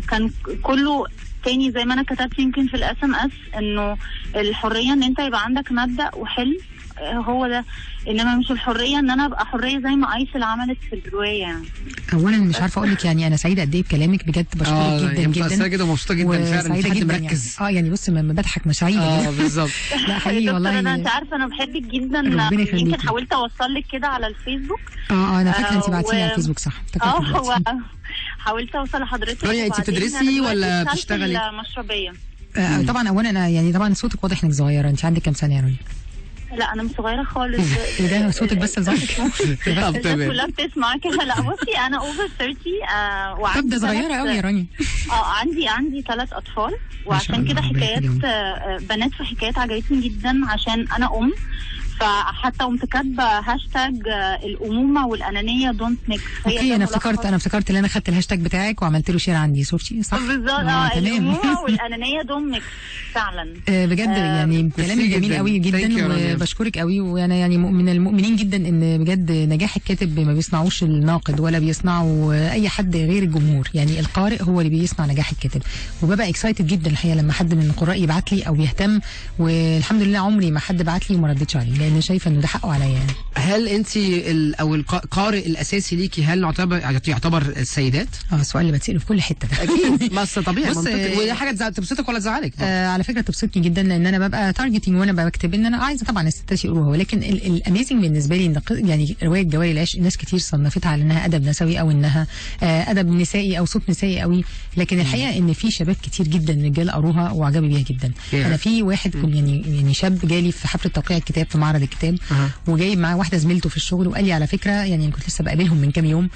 كان كله تاني زي ما انا كتبت يمكن في الاس ام اس، انه الحريه ان انت يبقى عندك مبدأ وحلم، هو ده. انما مش الحريه ان انا ابقى حريه زي ما ايسل عملت في الروايه يعني. اولا مش عارفه اقول لك يعني انا سعيده قد ايه بكلامك، بجد بشكرك جدا جدا. متاثره جدا ومبسوطه جدا فعلا، حد جدا مركز. يعني بص ما بضحك مش سعيده بالظبط. لا حقيقي والله انت عارفه انا بحبك جدا. يمكن حاولت اوصل لك كده على الفيسبوك. انا فاكره انت بعتيلي على الفيسبوك صح. هو حاولت اوصل لحضرتك. رانيا انت بتدرسي ولا بتشتغلي؟ مشربيه. طبعا اولا انا يعني طبعا صوتك واضح انك صغيره. انت عندك كام سنه يا رانيا؟ لا انا مش صغيره خالص. ده صوتك بس صغير. الناس كلها بتسمع كده. لا بصي انا اوفر 30 وعندي. طب ده صغيره قوي يا رانيا. عندي 3 اطفال، وعشان كده حكايات بنات في حكايات عجبتني جدا عشان انا ام. فحتى قمت كاتبه هاشتاج الامومه والانانيه دونت ميكس. اوكي انا افتكرت ان انا خدت الهاشتاج بتاعك وعملت له شير عندي صورتي صح بالظبط. الامومه والانانيه دونت ميكس فعلا. بجد يعني كلامك جميل قوي جدا، وبشكرك قوي. وانا يعني من المؤمنين جدا ان بجد نجاح الكاتب ما بيصنعوش الناقد ولا بيصنعوا اي حد غير الجمهور، يعني القارئ هو اللي بيصنع نجاح الكاتب. وببقى اكسايتد جدا الحقيقه لما حد من القراء يبعت لي او بيهتم، والحمد لله عمري ما حد بعت لي وما ردتش عليه. لان شايفه انه ده حقه عليا يعني. هل انت او القارئ الاساسي ليكي هل يعتبر السيدات؟ السؤال اللي بتساله في كل حته ده. اكيد بس طبيعي منطقي. وهي حاجه تبسطك ولا تزعلك؟ على فكره تبسطني جدا، لان انا ببقى تارجتنج وانا بكتب ان انا عايزه طبعا الستات يقروها، ولكن الاميزنج بالنسبه لي ان يعني روايه جواري العشق ناس كتير صنفتها على انها ادب نسوي او انها ادب نسائي او صوت نسائي قوي، لكن الحقيقه ان في شباب كتير جدا رجال قروها وعجبوا بيها جدا. انا في واحد كنت يعني شاب جالي في حفله توقيع الكتاب في معرض الكتاب، وجايب معاه واحده زميلته في الشغل، وقال لي على فكره يعني كنت لسه بقابلهم من كام يوم،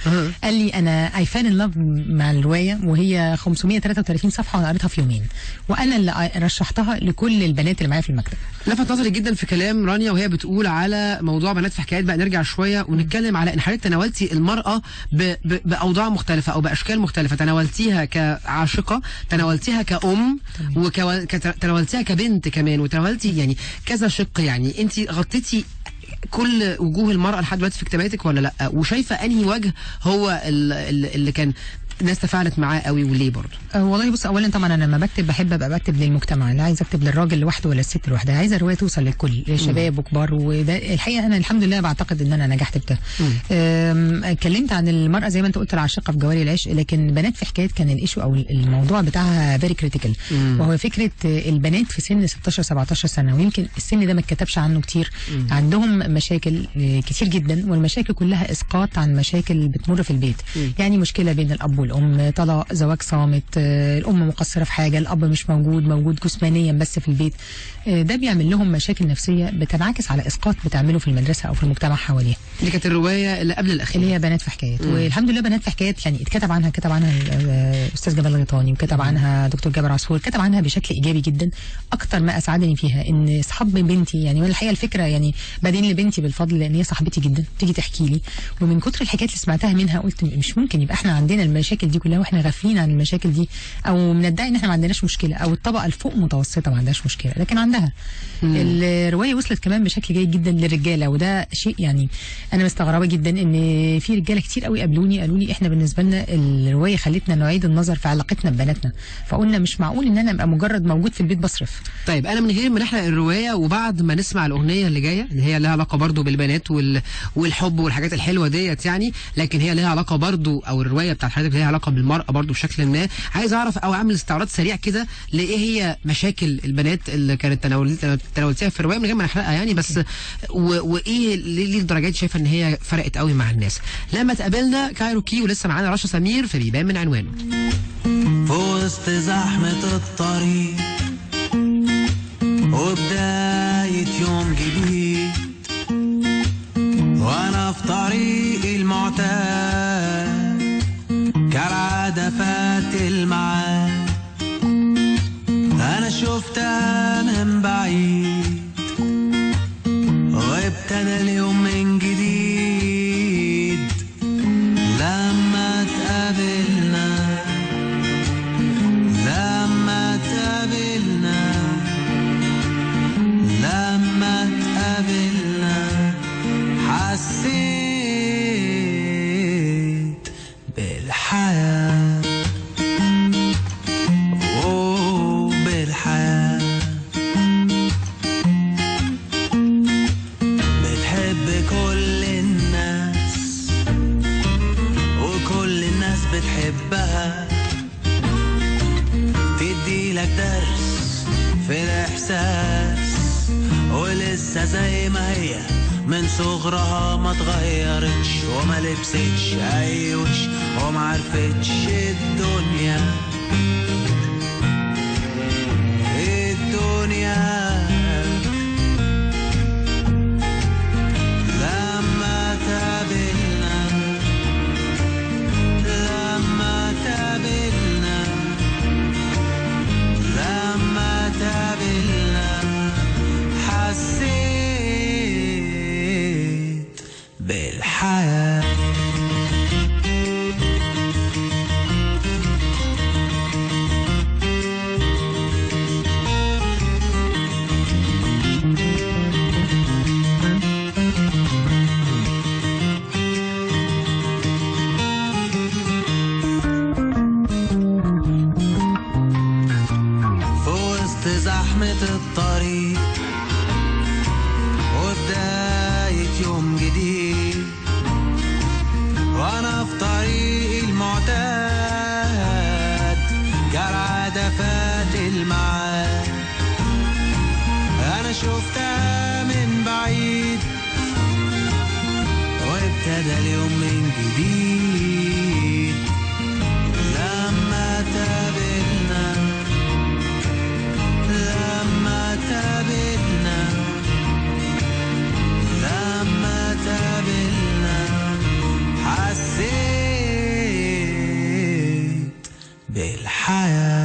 قال لي انا اي فان ان لاف مع الروايه، وهي 533 صفحه وانا قريتها في يومين، وانا اللي رشحتها لكل البنات اللي معايا في المكتب. لفت نظري جدا في كلام رانيا وهي بتقول على موضوع بنات في حكايات. بقى نرجع شويه ونتكلم على ان حضرتك تناولتي المراه باوضاع مختلفه او باشكال مختلفه، تناولتيها كعاشقه، تناولتيها كأم، وتناولتيها كبنت كمان، وتناولتي يعني كذا شق. يعني انت غطيتي كل وجوه المرأة لحد دلوقتي في كتاباتك ولا لا؟ وشايفة انهي وجه هو اللي كان الناس تفاعلت معاه قوي وليه برضه؟ والله بص، اولا طبعا انا لما بكتب بحب ابقى بكتب للمجتمع، لا عايزه اكتب للراجل لوحده ولا الست لوحدها، عايزه الروايه توصل للكل، للشباب وكبار، وده الحقيقه انا الحمد لله بعتقد ان انا نجحت بده. اتكلمت عن المراه زي ما انت قلت العاشقه في جواري العشق، لكن بنات في حكايات كان الايشو او الموضوع بتاعها فيري كريتيكال، وهو فكره البنات في سن 16 17 سنه، ويمكن السن ده ما اتكتبش عنه كتير، عندهم مشاكل كتير جدا، والمشاكل كلها اسقاط عن مشاكل بتمر في البيت. يعني مشكله بين الاب والام، طلاق، زواج صامت، الام مقصره في حاجه، الاب مش موجود جسمانيا بس في البيت، ده بيعمل لهم مشاكل نفسيه بتنعكس على اسقاط بتعمله في المدرسه او في المجتمع حواليها. دي كانت الروايه اللي قبل الاخيره اللي هي بنات في حكايات، والحمد لله بنات في حكايات يعني كتب عنها الاستاذ جمال الغيطاني، وكتب عنها دكتور جابر عصفور، كتب عنها بشكل ايجابي جدا. اكتر ما اسعدني فيها ان اصحاب بنتي يعني، والحقيقه الفكره يعني بدين لبنتي بالفضل لان هي صاحبتي جدا، تيجي تحكي لي، ومن كتر الحكايات اللي سمعتها منها قلت مش ممكن يبقى احنا عندنا المشاكل دي كلها واحنا غافلين عن المشاكل دي، او بندعي ان احنا ما عندناش مشكله، او الطبقه الفوق متوسطه ما عندهاش مشكله، لكن عندها. الروايه وصلت كمان بشكل جيد جدا للرجاله، وده شيء يعني انا مستغربه جدا ان في رجاله كتير قوي قالوا لي احنا بالنسبه لنا الروايه خلتنا نعيد النظر في علاقتنا ببناتنا، فقلنا مش معقول ان انا ابقى مجرد موجود في البيت بصرف. طيب انا من غير ما نحرق الروايه، وبعد ما نسمع الاغنيه اللي جايه اللي هي لها علاقه برضو بالبنات والحب والحاجات الحلوه ديت يعني، لكن هي لها علاقه برضو، او الروايه بتاعت حضرتك لها علاقه بالمراه برضو بشكل ما، عايز اعرف او اعمل استعراض سريع كده لايه هي مشاكل البنات اللي كانت تناولتيها في الروايه من غير ما نحرقها يعني، بس وايه ليه الدرجات شايفه ان هي فرقت قوي مع الناس. لما تقابلنا كايروكي، ولسه معانا رشا سمير في بيبان من عنوانه. في وسط زحمة الطريق وبداية يوم جديد، وانا في طريقي المعتاد كالعادة فات الميعاد، انا شفتها من بعيد وابتدى اليوم من جديد. لما تقابلنا حسيت بالحياة، بالحياة بتحب كل الناس وكل الناس بتحبها، تديلك درس في الإحساس، ولسه زي ما هي من صغرها ما اتغيرتش وما لبستش اي وش وما عرفتش الدنيا لما تقابلنا حسيت بالحياة. بعيد وابتدى اليوم من جديد لما تقابلنا حسيت بالحياة.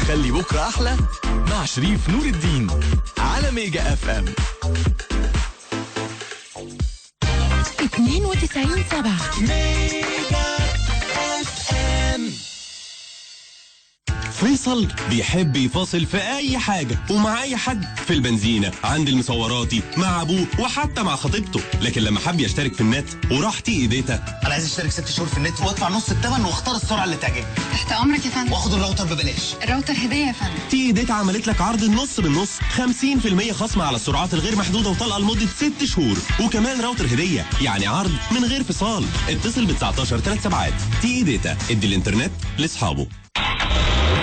خلي بكرة أحلى مع شريف نور الدين على ميجا اف ام 92.7 ميجا اف ام. فيصل بيحب يفاصل في اي حاجة ومع اي حد، في البنزينة، عند المصوراتي، مع ابوه، وحتى مع خطيبته. لكن لما حب يشترك في النت وراح تي داتا، انا عايز اشترك 6 شهور في النت وادفع نص الثمن واختار السرعه اللي تعجبني. تحت امرك يا فندم. واخد الراوتر ببلاش. الراوتر هديه يا فندم. تي داتا عملت لك عرض النص بالنص، 50% خصم على السرعات الغير محدودة وطلقة لمدة 6 شهور، وكمان راوتر هدية، يعني عرض من غير فصال. اتصل ب 19 3 سبعات. تي داتا، ادي الانترنت لاصحابه.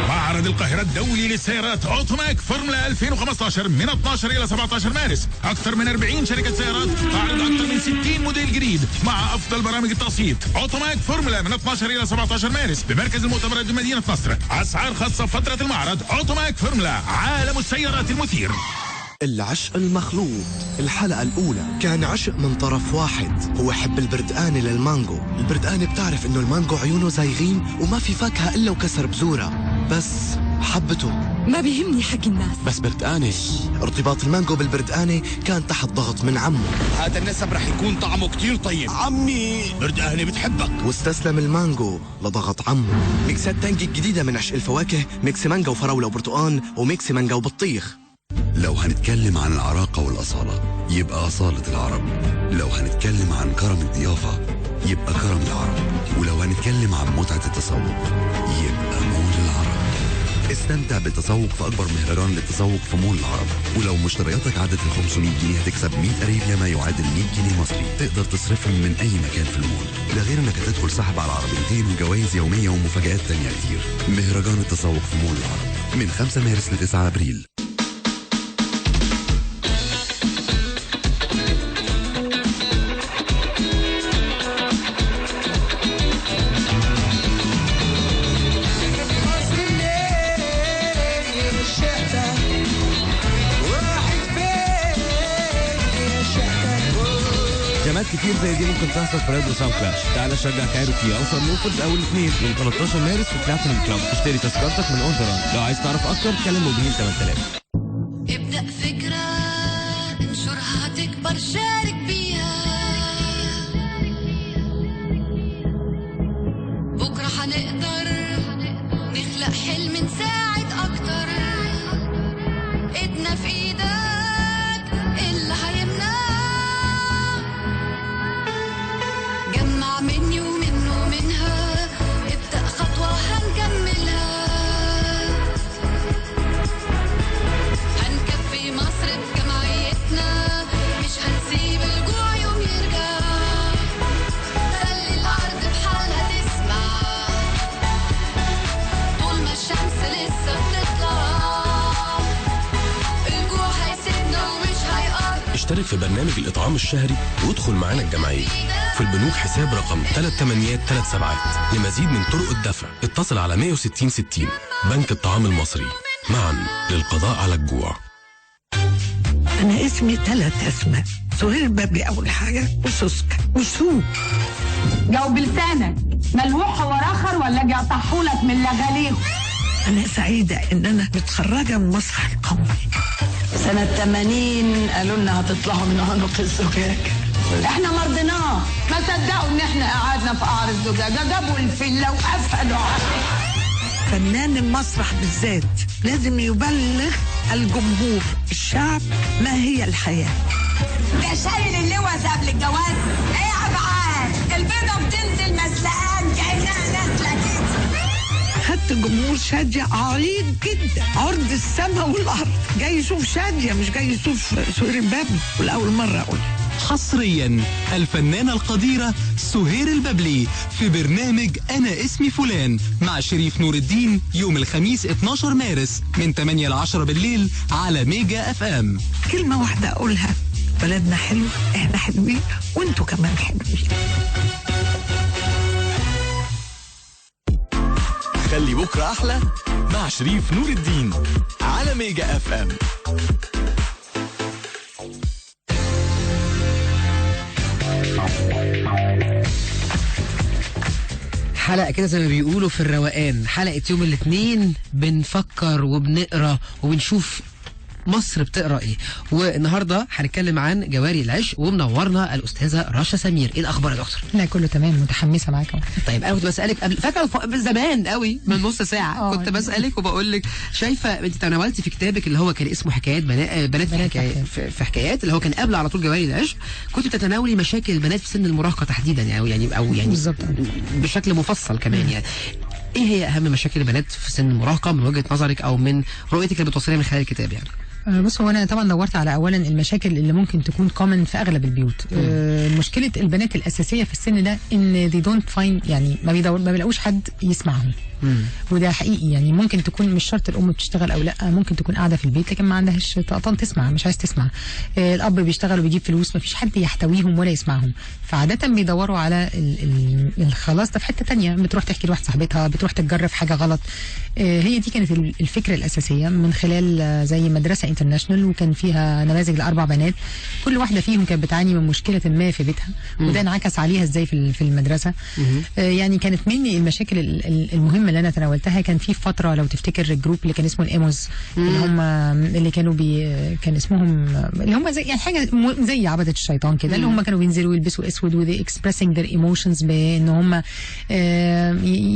مع معرض القاهرة الدولي للسيارات اوتوماك فورمولا 2015 من 12 إلى 17 مارس. أكثر من 40 شركة سيارات تعرض أكثر من 60 موديل جديد مع أفضل برامج التقسيط. اوتوماك فورمولا من 12 إلى 17 مارس بمركز المؤتمرات بمدينة نصر. أسعار خاصة فترة المعرض. اوتوماك فورمولا، عالم السيارات المثير. العشق المخلوط الحلقة الأولى. كان عشق من طرف واحد، هو حب البردقاني للمانجو. البردقاني بتعرف إنه المانجو عيونه زايغين وما في فاكهة إلا وكسر بزورة، بس حبته. ما بيهمني حكي الناس، بس بردقاني. ارتباط المانجو بالبردقاني كان تحت ضغط من عمه. هذا النسب رح يكون طعمه كتير طيب. عمي بردقاني بتحبك. واستسلم المانجو لضغط عمه. ميكسات تانجي الجديدة من عشق الفواكه، ميكس مانجا وفراولة وبرتقان، وميكس مانجا وبطيخ. لو هنتكلم عن العراقة والأصالة يبقى أصالة العرب. لو هنتكلم عن كرم الضيافة يبقى كرم العرب. ولو هنتكلم عن متعة التسوق يبقى مول العرب. استمتع بالتسوق في أكبر مهرجان للتسوق في مول العرب. ولو مشترياتك عدت ال 500 جنيه هتكسب 100 أريبيا ما يعادل 100 جنيه مصري، تقدر تصرفهم من أي مكان في المول. ده غير إنك هتدخل سحب على عربيتين وجوائز يومية ومفاجآت تانية كتير. مهرجان التسوق في مول العرب من 5 مارس ل 9 أبريل. جماعات كتير زي دي ممكن تحصل في راديو ساوند كلاش. تعال شجع كايروكي اوصل نوفلز اول اثنين من 13 مارس في بلاتينم كلاب. اشتري تذكرتك من اون. لو عايز تعرف اكتر كلم موبيل 8000. ابدأ فكرة انشرها تكبر شارك بيها. بكرة هنقدر نخلق حلم نساعد أكتر. ايدنا في ايدك اللي هيمنع. جمع مني ومنه ومنها. ابدأ خطوة هنكملها. هنكفي مصر بجمعيتنا. مش هنسيب الجوع يوم يرجع. خلي الأرض بحالها تسمع. طول ما الشمس لسه بتطلع الجوع هيسيبنا ومش هيقرب. اشترك في برنامج الإطعام الشهري وادخل معانا الجمعية. في البنوك حساب رقم 3837. لمزيد من طرق الدفع اتصل على 160 60. بنك الطعام المصري، معا للقضاء على الجوع. أنا اسمي 3 أسماء. سهير البابلي أول حاجة، وسوسكا وسوق. جاوب بلسانك، ملوح هو راخر ولا جا طحولك من لغاليه؟ أنا سعيدة إن أنا متخرجة من مسرح القومي. سنة 80 قالوا لنا هتطلعوا من عنق الزجاج. احنا مرضناه، ما صدقوا ان احنا قعدنا في قعر الزجاجة. جابوا الفيلا وقفلوا. فنان المسرح بالذات لازم يبلغ الجمهور الشعب ما هي الحياة. ده شايل اللوز قبل الجواز. ايه يا ابعاد، البيضة بتنزل مسلقان كأنها نازلة كده. خدت جمهور شادية عريض جدا، عرض السماء والأرض. جاي يشوف شادية مش جاي يشوف سهير البابلي. والأول مرة أقول حصريا الفنانة القديرة سهير البابلي في برنامج أنا اسمي فلان مع شريف نور الدين يوم الخميس 12 مارس من 8 ل 10 بالليل على ميجا اف ام. كلمة واحدة أقولها، بلدنا حلو، احنا حلوين وانتوا كمان حلوين. خلي بكرة أحلى مع شريف نور الدين على ميجا اف ام. حلقة كده زي ما بيقولوا في الروقان، حلقة يوم الاثنين بنفكر وبنقرا وبنشوف مصر بتقرا ايه. والنهارده هنتكلم عن جواري العشق ومنورنا الاستاذه رشا سمير. ايه الاخبار يا دكتور؟ لا كله تمام، متحمسه معاك. طيب انا كنت بسالك قبل، فاكره زمان قوي من نص ساعه كنت بسالك وبقول لك شايفه انت تناولتي في كتابك اللي هو كان اسمه حكايات بنات في حكايات اللي هو كان قبل على طول جواري العشق، كنت بتتناولي مشاكل البنات في سن المراهقه تحديدا يعني بالظبط بشكل مفصل كمان. يعني ايه هي اهم مشاكل البنات في سن المراهقه من وجهه نظرك او من رؤيتك اللي بتوصليها من خلال الكتاب؟ يعني بص، هو انا طبعا دورت على اولا المشاكل اللي ممكن تكون كومن في اغلب البيوت. مشكله البنات الاساسيه في السن ده ان they don't find، يعني ما بيلاقوش حد يسمعهم. وده حقيقي، يعني ممكن تكون مش شرط الام بتشتغل او لا، ممكن تكون قاعده في البيت لكن ما عندهاش طاقه تسمع، مش عايز تسمع. الاب بيشتغل وبيجيب فلوس، ما فيش حد يحتويهم ولا يسمعهم، فعاده بيدوروا على الخلاص ده في حته تانية، بتروح تحكي لواحد صاحبتها، بتروح تتجرب حاجه غلط. هي دي كانت الفكره الاساسيه من خلال زي مدرسه انترناشونال، وكان فيها نماذج ل4 بنات، كل واحده فيهم كانت بتعاني من مشكله ما في بيتها، وده انعكس عليها ازاي في المدرسه. يعني كانت مني المشاكل المهمه اللي انا تناولتها. كان في فتره لو تفتكر الجروب اللي كان اسمه الاموز، اللي هم اللي كانوا كان اسمهم اللي هم زي يعني حاجه زي عبده الشيطان كده، اللي هم كانوا بينزلوا يلبسوا اسود و expressing their emotions بان هم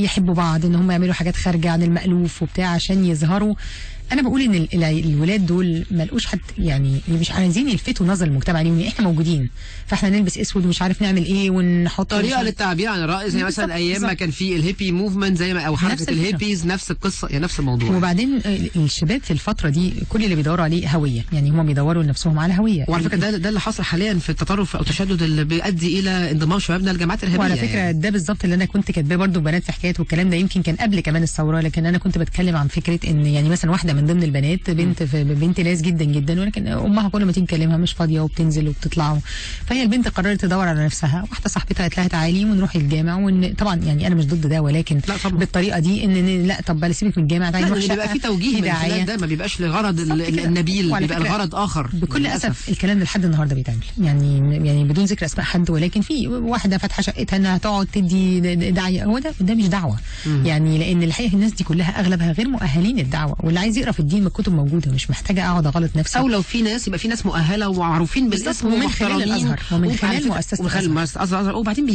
يحبوا بعض، ان هم يعملوا حاجات خارجه عن المألوف وبتاع عشان يظهروا. انا بقول ان الولاد دول ما لقوش حد، يعني مش عايزين يلفتوا نظر المجتمع ليهم، احنا موجودين فاحنا نلبس اسود ومش عارف نعمل ايه ونحط طريقه للتعبير عن الراي، زي مثلا ايام ما كان في الهيبي موفمنت زي ما او حركه الهيبيز، نفس القصه، يعني نفس الموضوع. وبعدين الشباب في الفتره دي كل اللي بيدوروا عليه هويه، يعني هم بيدوروا لنفسهم على هويه. وعلى فكره ده اللي حصل حاليا في التطرف او التشدد اللي بيؤدي الى انضمام شبابنا للجماعات الارهابيه. وعلى فكره يعني ده بالظبط اللي انا كنت كاتباه برضو بنات في حكايات، والكلام ده يمكن كان قبل كمان الثوره، لكن انا كنت بتكلم عن فكره ان يعني مثلا واحده من ضمن البنات بنت ناس جدا جدا، ولكن امها كل ما تيجي تكلمها مش فاضيه وبتنزل وبتطلع، فهي البنت قررت تدور على نفسها. واحده صاحبتها قالت لها تعالي ونروح الجامع، وان طبعا يعني انا مش ضد ده، ولكن بالطريقه دي ان لا طب بلا سيبك من الجامع، تعالي نروح شقه. بيبقى في توجيه من خلال ده، ما بيبقاش لغرض النبيل، بيبقى الغرض اخر. بكل اسف الكلام ده لحد النهارده بيتعمل، يعني بدون ذكر اسماء حد، ولكن في واحده فاتحه شقتها انها تقعد تدي دعايه. هو ده مش دعوه، يعني لان الحقيقه الناس دي كلها اغلبها غير مؤهلين الدعوه، واللي عايز يقرا في الدين من الكتب موجوده، مش محتاجه اقعد اغلط نفسي. او لو في ناس يبقى في ناس مؤهله ومعروفين بالاسم ومن خلال الازهر ومن خلال مؤسسه الازهر، وبعدين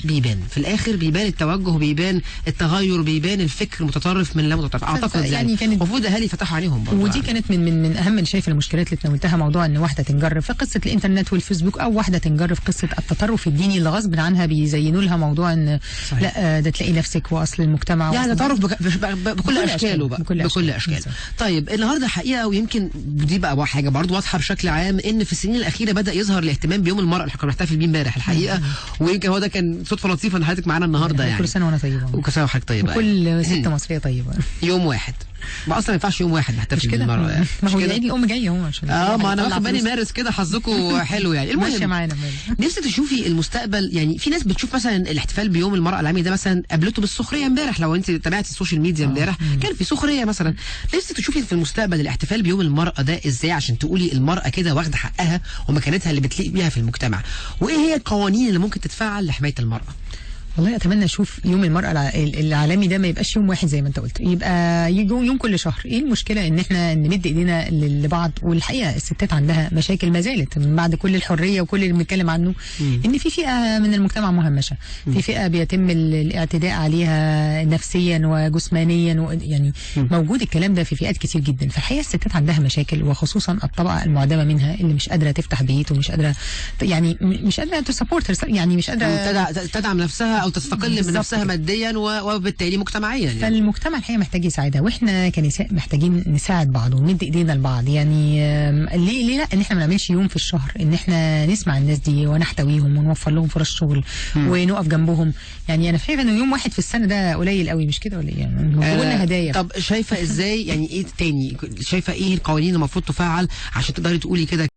بيبان في الاخر بيبان التوجه، بيبان التغير، بيبان الفكر متطرف من لا متطرف. اعتقد يعني المفروض اهالي فتحوا عليهم برضه. ودي كانت من اهم شايف المشكلات اللي تناولتها، موضوع ان واحده تنجر في قصه الانترنت والفيسبوك، او واحده تنجر في قصه التطرف الديني اللي غصب عنها بيزينوا لها موضوع ان صحيح. لا ده تلاقي نفسك واصل المجتمع، يعني تطرف بكل اشكاله بقى، بكل اشكاله. طيب النهارده حقيقه، ويمكن دي بقى حاجه برضو واضحه بشكل عام، ان في السنين الاخيره بدا يظهر الاهتمام بيوم المراه اللي كنا بنحتفل بيه امبارح الحقيقه، ويمكن هو ده كان صدفه لطيفه ان حضرتك معانا النهارده. يعني كل سنه وانا طيبه، وكل سنه وحضرتك طيبه، وكل ست مصريه طيبه. يوم واحد ما اصلا ما ينفعش يوم واحد نحتفل بالمرأة، يعني ما هو عيد الام جاي اهو عشان ما انا واخد بالي مارس كده، حظكم حلو يعني. المهم ماشيه معانا. نفسي تشوفي المستقبل، يعني في ناس بتشوف مثلا الاحتفال بيوم المرأة العالمي ده مثلا قابلته بالسخريه امبارح، لو انت تابعتي السوشيال ميديا امبارح كان في سخريه مثلا. نفسي تشوفي في المستقبل الاحتفال بيوم المرأة ده ازاي، عشان تقولي المرأة كده واخده حقها ومكانتها اللي بتليق بيها في المجتمع، وايه هي القوانين اللي ممكن تتفعل لحمايه المرأة. والله اتمنى اشوف يوم المرأة العالمي ده ما يبقاش يوم واحد زي ما انت قلت، يبقى يوم كل شهر. ايه المشكلة ان احنا نمد ايدينا لبعض؟ والحقيقة الستات عندها مشاكل ما زالت من بعد كل الحرية وكل اللي بنتكلم عنه، ان في فئة من المجتمع مهمشة، في فئة بيتم الاعتداء عليها نفسيا وجسمانيا، يعني موجود الكلام ده في فئات كتير جدا. فالحقيقة الستات عندها مشاكل، وخصوصا الطبقة المعدمة منها اللي مش قادرة تفتح بيت، ومش قادرة يعني مش قادرة تسبورت، يعني مش قادرة تدعم نفسها او تستقل من نفسها ماديا وبالتالي مجتمعيا. يعني فالمجتمع الحقيقه محتاج يساعدها، واحنا كنساء محتاجين نساعد بعض ونمد ايدينا لبعض. يعني ليه لا ان احنا ما نعملش يوم في الشهر ان احنا نسمع الناس دي ونحتويهم ونوفر لهم فرص شغل ونقف جنبهم. يعني انا شايفه انه يوم واحد في السنه ده قليل قوي، مش كده ولا ايه؟ يعني هدايا. طب شايفه ازاي، يعني ايه تاني، شايفه ايه القوانين المفروض تفعل عشان تقدري تقولي كده